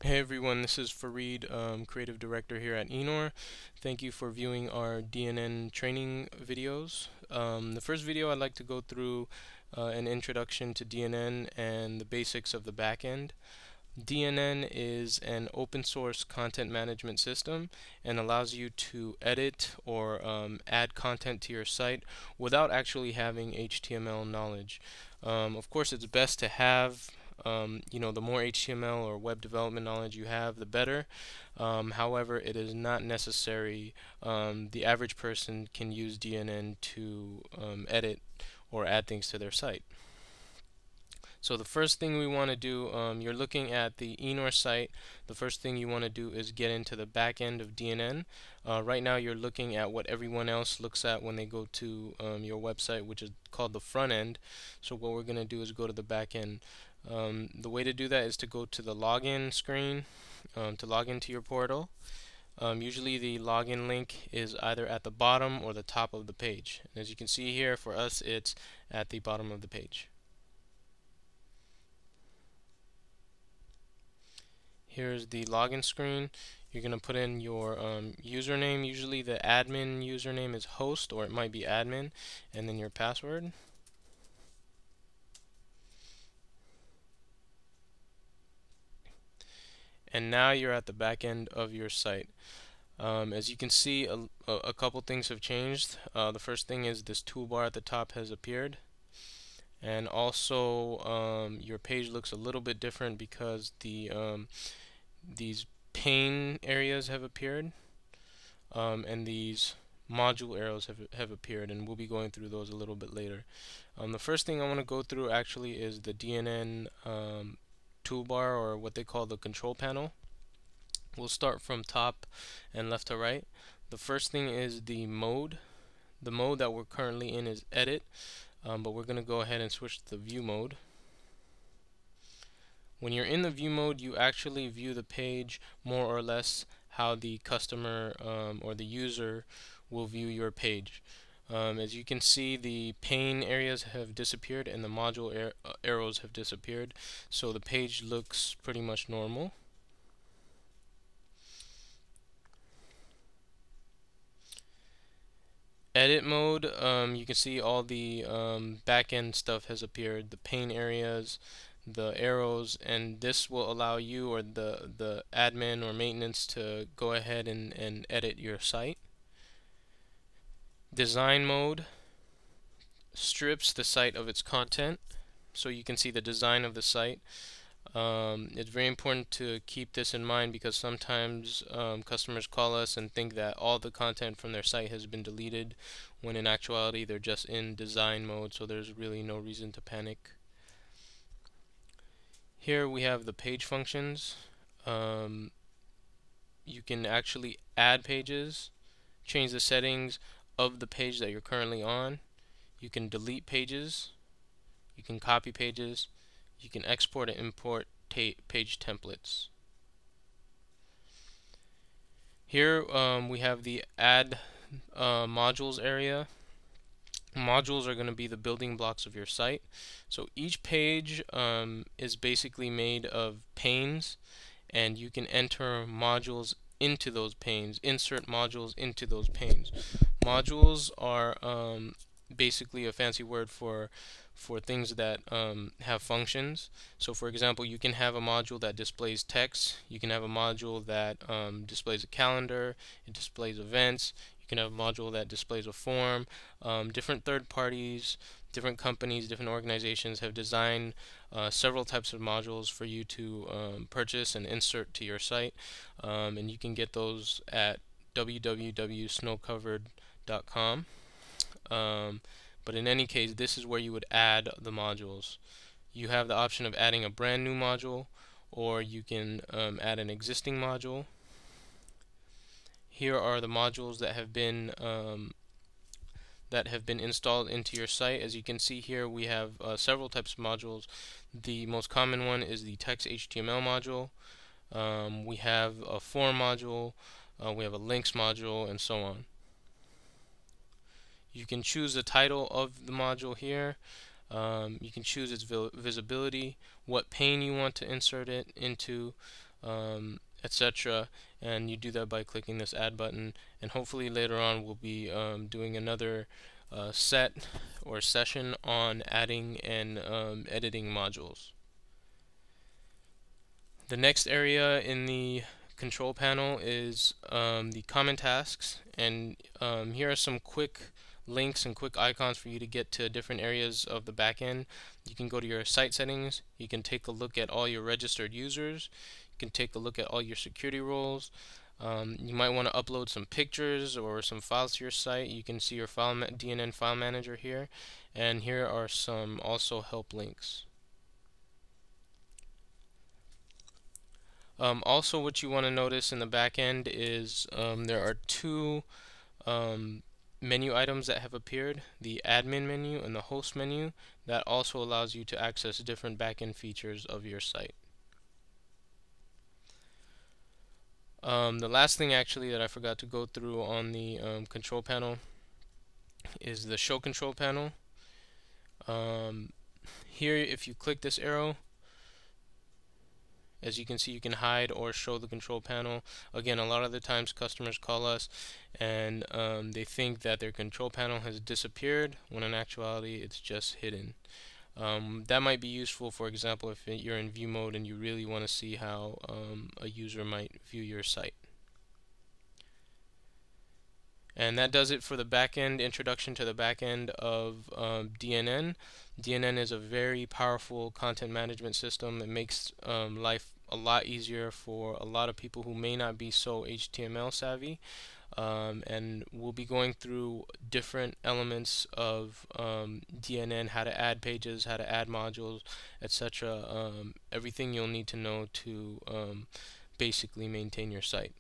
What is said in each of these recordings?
Hey everyone, this is Fareed, Creative Director here at Enor. Thank you for viewing our DNN training videos. The first video I'd like to go through an introduction to DNN and the basics of the backend. DNN is an open source content management system and allows you to edit or add content to your site without actually having HTML knowledge. Of course, it's best to have the more HTML or web development knowledge you have, the better. However, it is not necessary. The average person can use DNN to edit or add things to their site. So the first thing we want to do, you're looking at the Enor site. The first thing you want to do is get into the back end of DNN. Right now you're looking at what everyone else looks at when they go to your website, which is called the front end. So what we're going to do is go to the back end. The way to do that is to go to the login screen to log into your portal. Usually the login link is either at the bottom or the top of the page. And as you can see here, for us it's at the bottom of the page. Here's the login screen. You're going to put in your username. Usually the admin username is host, or it might be admin, and then your password. And now you're at the back end of your site. As you can see, a couple things have changed. The first thing is this toolbar at the top has appeared. And also your page looks a little bit different because these pane areas have appeared, and these module arrows have appeared, and we'll be going through those a little bit later. The first thing I want to go through actually is the DNN toolbar, or what they call the control panel. We'll start from top and left to right. The first thing is the mode. The mode that we're currently in is edit, but we're going to go ahead and switch to the view mode. When you're in the view mode, you actually view the page more or less how the customer or the user will view your page. As you can see, the pane areas have disappeared and the module arrows have disappeared, so the page looks pretty much normal. Edit mode, you can see all the back-end stuff has appeared, the pane areas, the arrows, and this will allow you or the admin or maintenance to go ahead and edit your site. Design mode strips the site of its content, so you can see the design of the site. It's very important to keep this in mind because sometimes customers call us and think that all the content from their site has been deleted, when in actuality they're just in design mode, so there's really no reason to panic. Here we have the page functions. You can actually add pages, change the settings of the page that you're currently on. You can delete pages, you can copy pages, you can export and import page templates. Here we have the add modules area. Modules are going to be the building blocks of your site. So each page is basically made of panes, and you can enter modules into those panes, insert modules into those panes. Modules are basically a fancy word for things that have functions. So for example, you can have a module that displays text, you can have a module that displays a calendar, it displays events, you can have a module that displays a form. Different third parties, different companies, different organizations have designed several types of modules for you to purchase and insert to your site, and you can get those at www.snowcovered.com. But in any case, this is where you would add the modules. You have the option of adding a brand new module, or you can add an existing module. Here are the modules that have been installed into your site. As you can see here, we have several types of modules. The most common one is the text HTML module. We have a form module, we have a links module, and so on. You can choose the title of the module here. You can choose its visibility, what pane you want to insert it into. etc. And you do that by clicking this add button, and hopefully later on we'll be doing another set or session on adding and editing modules. The next area in the control panel is the common tasks, and here are some quick links and quick icons for you to get to different areas of the backend. You can go to your site settings, you can take a look at all your registered users, you can take a look at all your security roles. You might want to upload some pictures or some files to your site. You can see your DNN file manager here, and here are some also help links. Also, what you want to notice in the back end is there are two menu items that have appeared, the admin menu and the host menu. That also allows you to access different backend features of your site. The last thing actually that I forgot to go through on the control panel is the show control panel. Here, if you click this arrow, as you can see, you can hide or show the control panel. Again, a lot of the times customers call us and they think that their control panel has disappeared, when in actuality it's just hidden. That might be useful, for example, if you're in view mode and you really want to see how a user might view your site. And that does it for the backend, introduction to the backend of DNN. DNN is a very powerful content management system that makes life a lot easier for a lot of people who may not be so HTML savvy. And we'll be going through different elements of DNN, how to add pages, how to add modules, etc. Everything you'll need to know to basically maintain your site.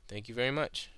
Thank you very much.